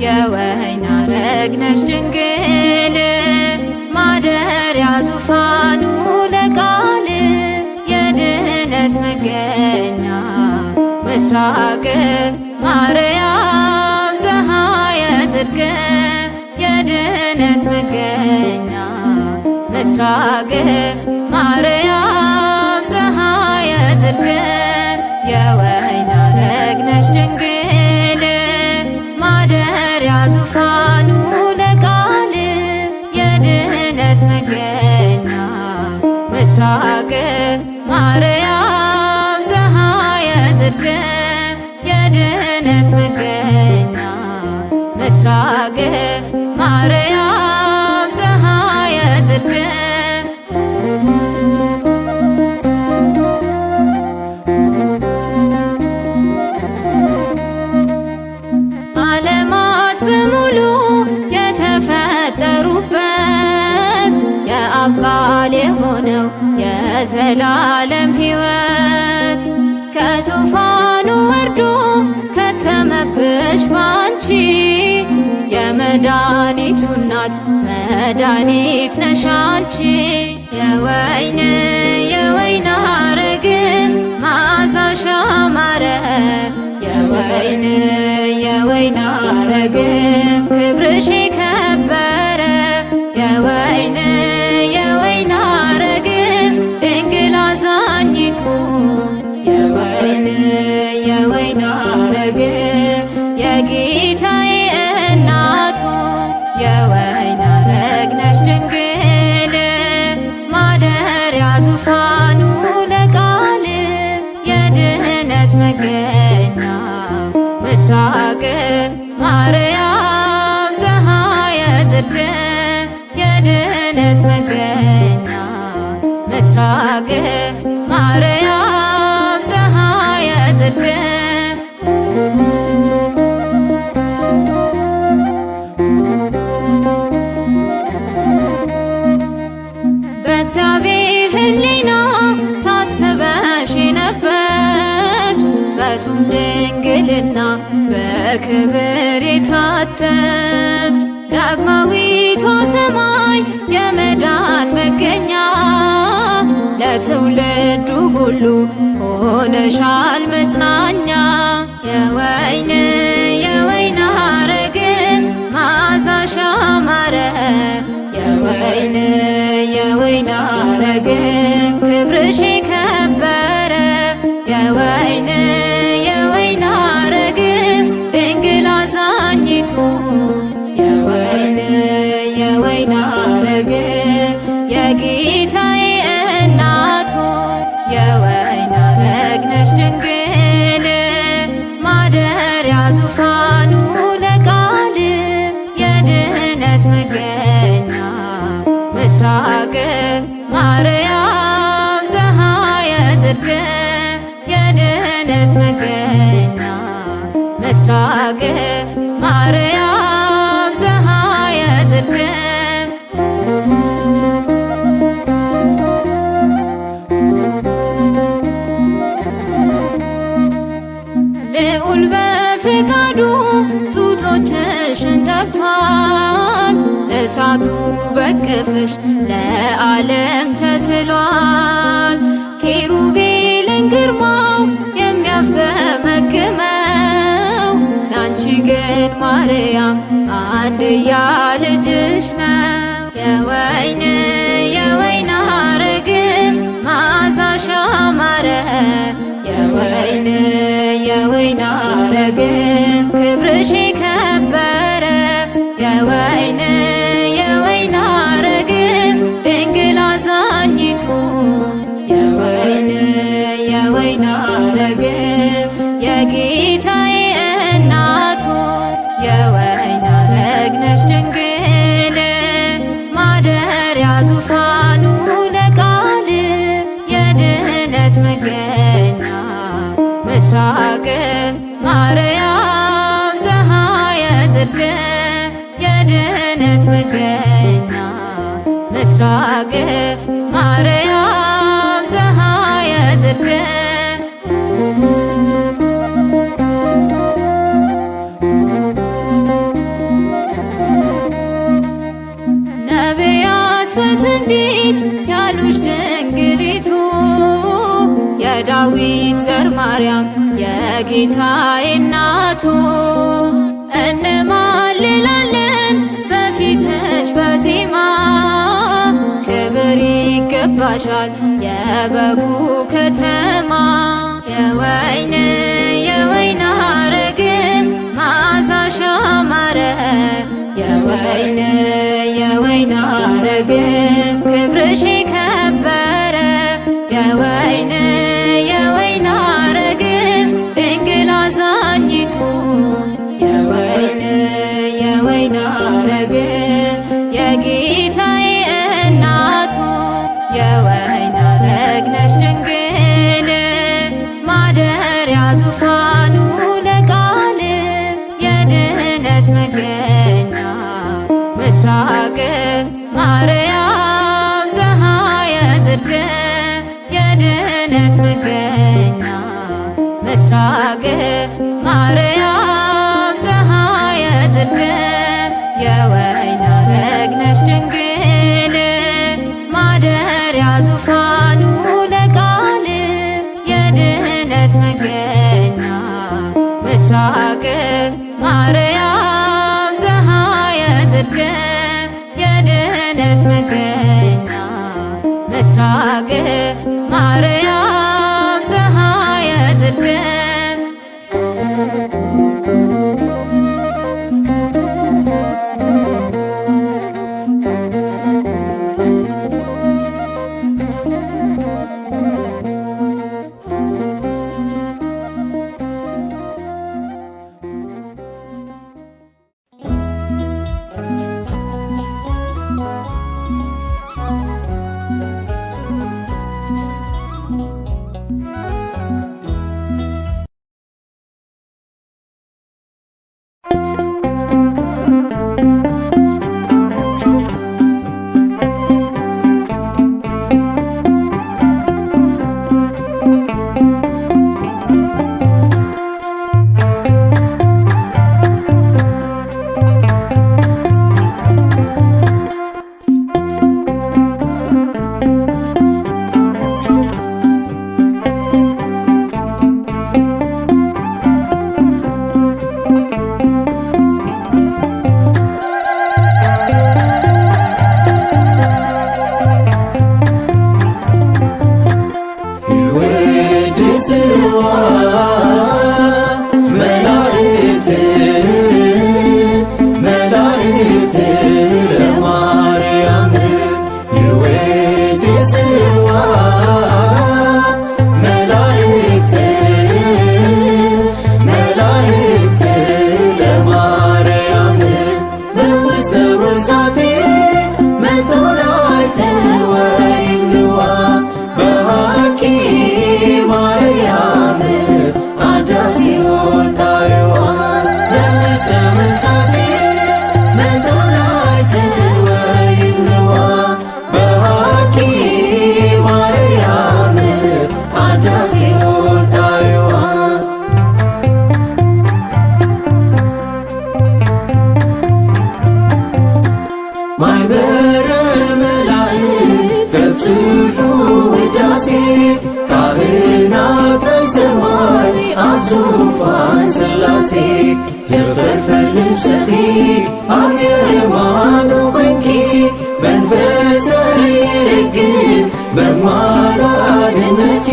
የወይን ሐረግ ነሽ ድንግል ማደሪያ ዙፋኑ ለቃል የድኅነት መገኛ ምስራቅ ማርያም ፀሐየ ጽድቅ የድኅነት መገኛ ምስራቅ ማርያም ፀሐየ ጽድቅ የወይን ሐረግ ነሽ ድንግል ማደሪያ ዙፋኑ ለቃል የድኅነት መገኛ ምስራቅ ማርያም ፀሐየ ጽድቅ የድኅነት መገኛ ምስራቅ ማርያም ፀሐየ ጽድቅ ዓለማት በሙሉ የተፈጠሩበት የአብ ቃል የሆነው የዘላለም ሕይወት ከዙፋኑ ወርዶ ከተመብሽ ባንቺ የመድኃኒቱ እናት መድኃኒት ነሽ አንቺ የወይን ሐረግ መዓዛሽ ያማረ የወይን ሐረግ ክብርሽ የከበረ የወይን ሐረግ ድንግል አዛኝቱ የወይን ሐረግ የጌታዬ እናቱ የወይን ሐረግ ነሽ ድንግል ማደሪያ ዙፋኑ ለቃል የድኅነት መገኛ ምስራቅ ማርያም ፀሐየ ጽድቅ የድኅነት መገኛ ምስራቅ ማርያም ፀሐየ ጽድቅ በእግዚአብሔር ሕሊና ታስበሽ ነበርሽ በቱም ድንግልና በክብር የታተምሽ ዳግማዊቷ ሰማይ የመዳን መገኛ ለትውልዱ ሁሉ ሆነሻል መጽናኛ የወይን ሐረግ መዓዛሽ ያማረ የወይን ሐረግ ክብርሽ የከበረ የወይን ሐረግ ድንግል አዛኝቱ የወይን ሐረግ የጌታዬ እናቱ የወይን ሐረግ ነሽ ድንግል ማደሪያ ዙፋኑ ለቃል የድኅነት መገኛ ምስራቅ ማርያም ፀሐየ ጽድቅ የድኅነት መገኛ ምስራቅ ማርያም ፀሐየ ጽድቅ ልዑል በፈቃዱ ጡቶችሽን ጠብቷል እሳቱ በቅፍሽ ለዓለም ተስሏል ኪሩቤልን ግርማው የሚያፍገመግመው ላንቺ ግን ማርያም አንድያ ልጅሽ ነው የወይን ሐረግ መዓዛሽ ያማረ የወይን ሐረግ ክብርሽ የከበረ የወይን ሐረግ ድንግል አዛኝቱ የወይን ሐረግ የጌታዬ እናት ዙፋኑ ለቃል የድህነት መገኛ ምስራቅ ማርያም ፀሐየ ጽድቅ የድህነት መገኛ ምስራቅ ማርያም ፀሐየ ጽድቅ ነቢያት በትንቢት ያሉሽ ድንግሊቱ የዳዊት ዘር ማርያም የጌታዬ እናቱ እንማልላለን በፊትሽ በዜማ ክብር ይገባሻል የበጉ ከተማ የወይን ሐረግ መዓዛሽ ያማረ የወይን ሐረግ ክብርሽ የከበረ የወይን ሐረግ ድንግል አዛኝቱ የወይን ሐረግ የጌታዬ እናቱ የወይን ሐረግ ነሽ ድንግል ማደሪያ ዙፋኑ ለቃል የድህነት መገኛ ምስራቅ ማርያም ፀሐየ ጽድቅ የድህነት መገኛ ምስራቅ ማርያም ፀሐየ ጽድቅ የወይን ሐረግ ነሽ ድንግል ማደሪያ ዙፋኑ ለቃል የድህነት መገኛ ምስራቅ ማርያም ፀሐየ ጽድቅ የድህነት መገኛ ምስራቅ ማርያም ፀሐየ ጽድቅ ካህናት በሰማይ አብ ዙፋን ሥላሴ ዘፈርፈር ልብሰፊ አብ የማኑ በንኪ መንፈሰ ይረግብ በማላድነቲ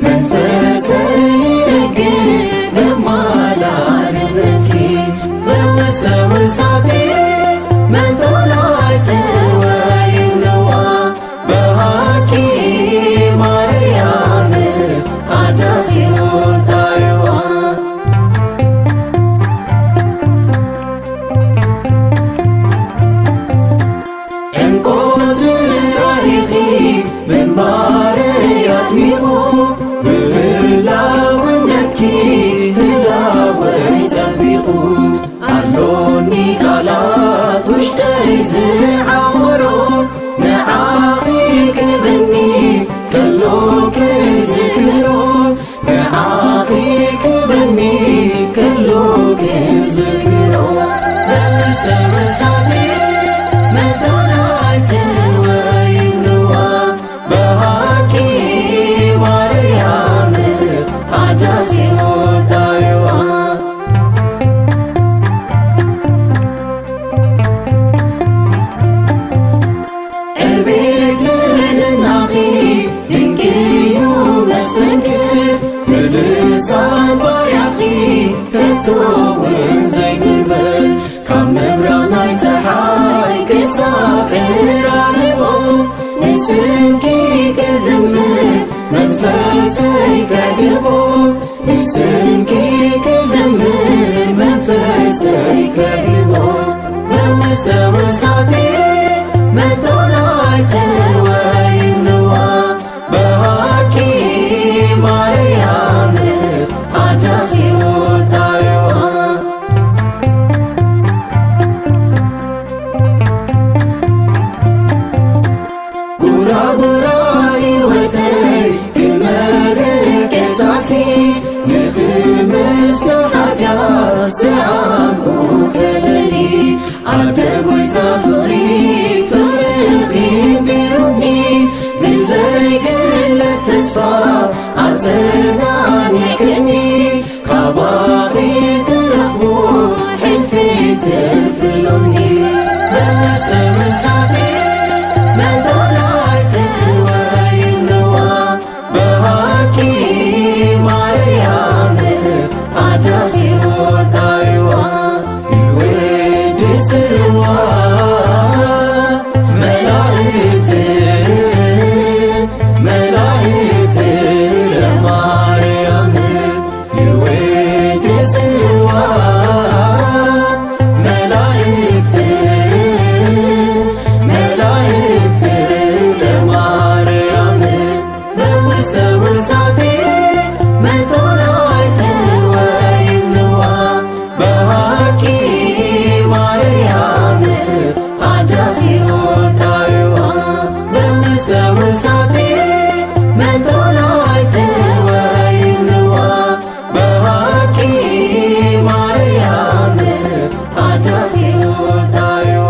መንፈሰ ይረግብ በማላድነቲ በውስተ ውሳቴ መንጦላዕተ ወይምለዋ በሃኪ ማርያም አዳሲዮን ታይዋ እንቆት በንባርያት ሚሁ ብህላውነትኪ ህላወይ ጸቢቑ አሎኒ ቃላት ውሽጠይ ዝዓወሮ ንዓኺ ክብኒ ከሎ ክዝክሮ ንዓኺ ክብኒ ከሎ ክዝክሮ በውስተ መሳቴ መቶናይ ተወይንዋ በሃኪ ማርያም አዳሲዮ ታይዋ ዕቤትንናኺ ድንቅዩ መስተንክር ብልሳን ባርያኺ ከቶውን ዘይምርመር ካብ ምብራናይ ፀሓይ ክሳብ ዕራርቦ ንስንኪ ክዝምር መንፈሰይ ከዕግቦ ንስንኪ ክዝምር መንፈሰይ ከዕግቦ በውስተ ውሳቴ መቶናይ ተወይንዋ በሃኪ ማርያም አዳሲዮ ታይዋ ጉራጉራ ሕይወተይ ክመርቅ የሳሲ ንኽምስተ ሓጢኣት ዝኣምኡ ከለሊ ኣደጐይታ ፍቕሪ ፍርኺ ቢሩኒ ብዘይግለጽ ተስፋ ኣጸናኒዕክኒ ካባኺ ዝረኽቦ ሕልፊ ትፍሎኒ በውስተ መሳቴ መቶናይ ተወይንዋ በሃኪ ማርያም አዳሲዮ ታይዋ ይወድስዋ መላእክት መላእክት ለማርያም ይወድስዋ መላእክት መላእክት ለማርያም በውስተ ውሳቴ መቶናይ ተወይንዋ በሃኪ ማርያም አዳሲዮ ታይዋ በውስተ ውሳቴ መቶናይ ተወይንዋ በሃኪ ማርያም አዳሲዮ ታይዋ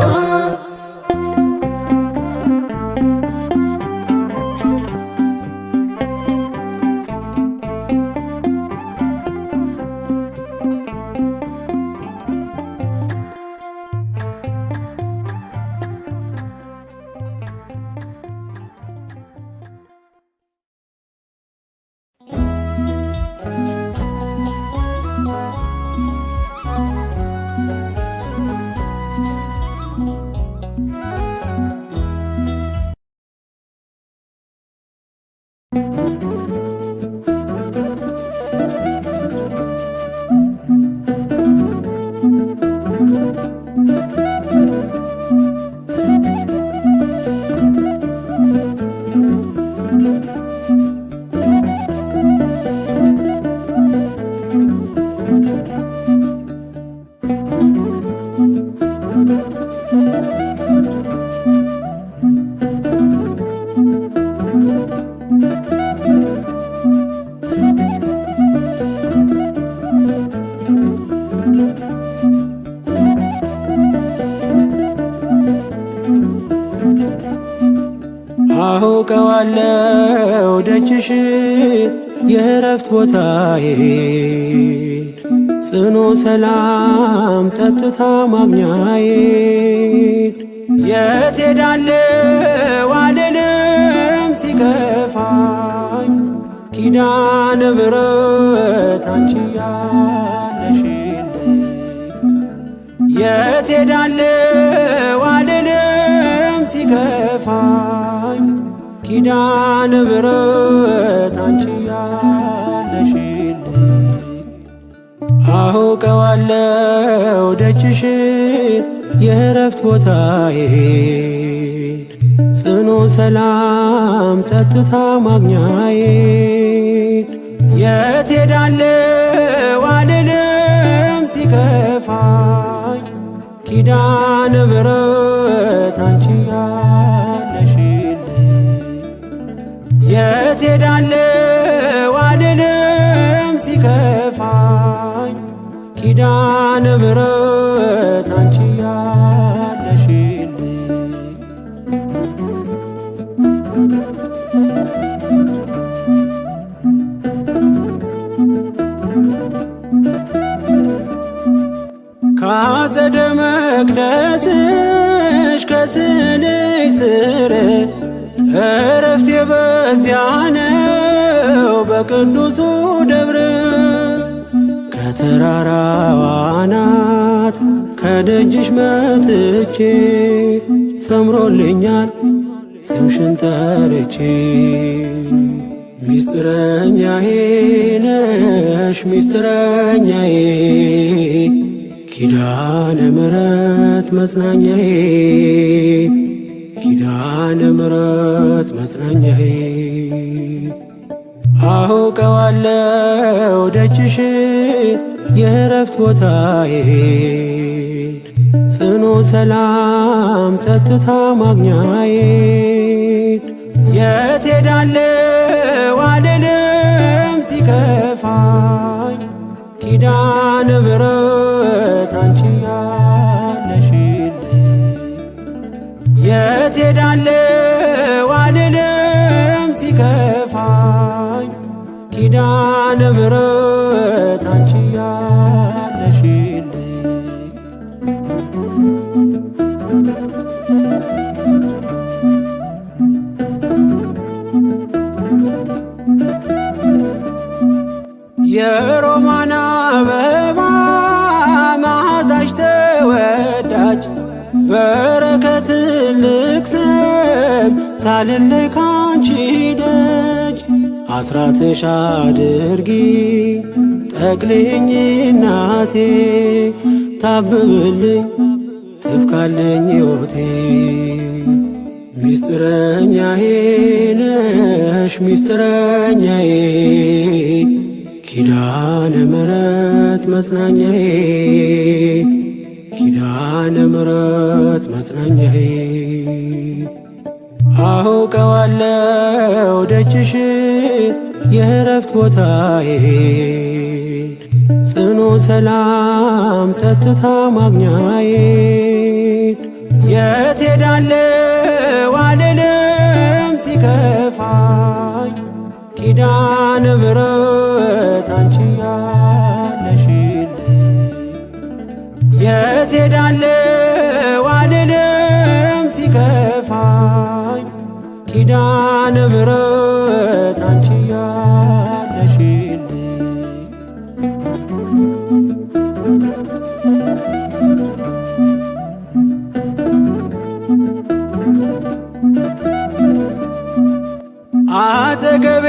አውቀዋለሁ ደጅሽ የእረፍት ቦታዬን ጽኑ ሰላም ጸጥታ ማግኛዬን የት ሄዳለሁ አልልም ሲከፋኝ ኪዳነ ምሕረት አንቺ ያለሽልኝ የት ሄዳለሁ አልልም ሲከፋኝ ኪዳነ ምሕረት አንቺ ያለሽልኝ አውቀዋለሁ ደጅሽን የእረፍት ቦታዬን ጽኑ ሰላም ጸጥታ ማግኛዬ የት ሄዳለሁ አልልም ሲከፋኝ ኪዳነ ምሕረት አንቺ ያለሽልኝ የት ሄዳለሁ አልልም ሲከፋኝ ኪዳነ ምሕረት አንቺ ያለሽልኝ ከአጸደ መቅደስሽ ከስንሽ ስር እረፍቴ በዚያ ነው በቅዱሱ ደብር ከተራራው አናት ከደጅሽ መጥቼ ሰምሮልኛል ስምሽን ጠርቼ ሚስጥረኛዬ ነሽ ሚስጥረኛዬ ኪዳነ ምሕረት መጽናኛዬ ኪዳነ ምሕረት መጽናኛዬ አውቀዋለሁ ደጅሽን የእረፍት ቦታዬን ጽኑ ሰላም ጸጥታ ማግኛዬን የት ሄዳለሁ አልልም ሲከፋኝ ኪዳነ ምሕረት አንቺ ያለሽልኝ የት ሄዳለሁ አልልም ሲከፋኝ ኪዳነ ምሕረት አንቺ ያለሽልኝ የሮማን አበባ መዓዛሽ ተወዳጅ በረከት ልቅሰም ሳልለይ ካንቺ ደጅ አስራትሽ አድርጊ ጠቅልኝ እናቴ ታብብልኝ ትብካለኝ ሕይወቴ ሚስጥረኛዬ ነሽ ሚስጥረኛዬ ኪዳነ ምሕረት መጽናኛዬ ኪዳነ ምሕረት መጽናኛዬ አውቀዋለሁ ደጅሽን የእረፍት ቦታዬን ጽኑ ሰላም ጸጥታ ማግኛዬን የት ሄዳለሁ አልልም ሲከፋኝ ኪዳነ ምሕረት አንቺ ያለሽልኝ የት ሄዳለሁ አልልም ሲከፋኝ ኪዳነ ምሕረት አንቺ ያለሽልኝ አጠገቤ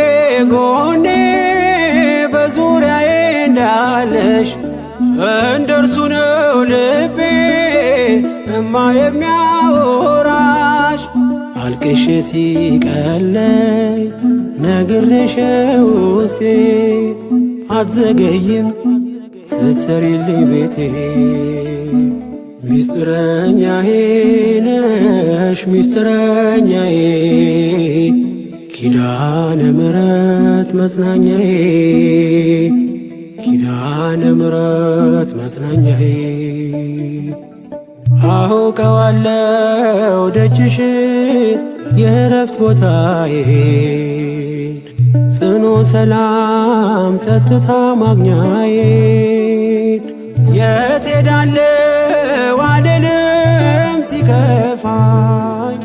ጎኔ በዙሪያዬ እንዳለሽ እንደርሱ ነው ልቤ እማ የሚያወራሽ አልቅሼ ሲቀለይ ነግሬሽ ውስጤ አትዘገይም ስትሰሪልኝ ቤቴ ሚስጥረኛዬ ነሽ ሚስጥረኛዬ ኪዳነ ምሕረት መጽናኛዬ ኪዳነ ምሕረት መጽናኛዬ አውቀዋለሁ ደጅሽን የእረፍት ቦታዬን ጽኑ ሰላም ጸጥታ ማግኛዬን የት ሄዳለሁ አልልም ሲከፋኝ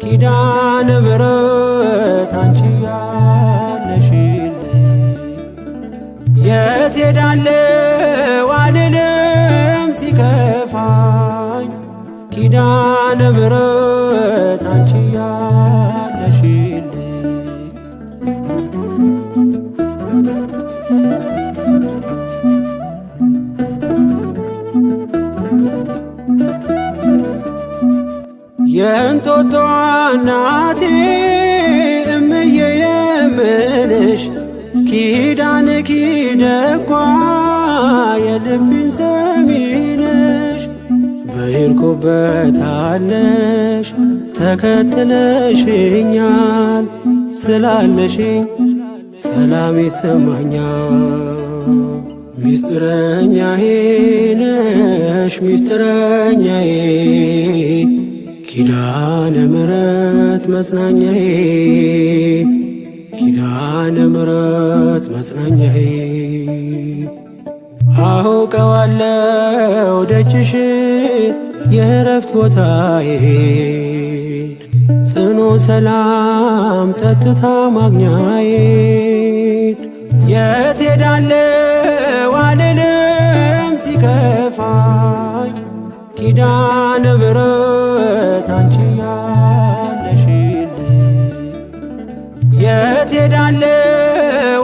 ኪዳነ ምሕረት አንቺ ያለሽልኝ የት ሄዳለሁ አልልም ሲከፋኝ ኪዳነ ምሕረት አንቺ ያለሽልኝ የእንጦጦ እናቴ እምዬ የምልሽ ኪዳንኪ ደጓ የልቤን ሰሚነሽ በሄድኩበት አለሽ ተከትለሽኛል ስላለሽኝ ሰላም ይሰማኛል። ሚስጥረኛዬ ነሽ ሚስጥረኛዬ ኪዳነ ምሕረት መጽናኛዬ ኪዳነ ምሕረት መጽናኛዬ አውቀዋለሁ ደጅሽን የእረፍት ቦታዬን ጽኑ ሰላም ጸጥታ ማግኛዬን የት ሄዳለሁ አልልም ሲከፋኝ ኪዳነ ምሕረት አንቺ ያለሽልኝ የት ሄዳለሁ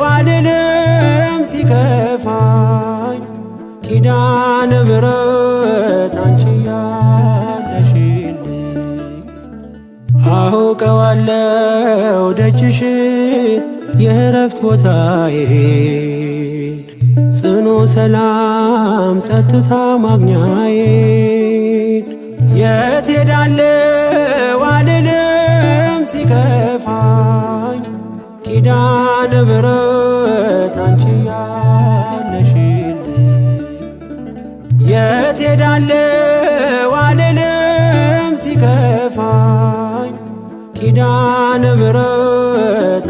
አልልም ሲከፋኝ ኪዳነ ምሕረት አንቺ ያለሽልኝ አውቀዋለሁ ደጅሽን የእረፍት ቦታዬን ጽኑ ሰላም ጸጥታ ማግኛዬን የት ሄዳለሁ አልልም ሲከፋኝ ኪዳነ ምሕረት አንቺ ያለሽልኝ የት ሄዳለሁ አልልም ሲከፋኝ ኪዳነ ምሕረት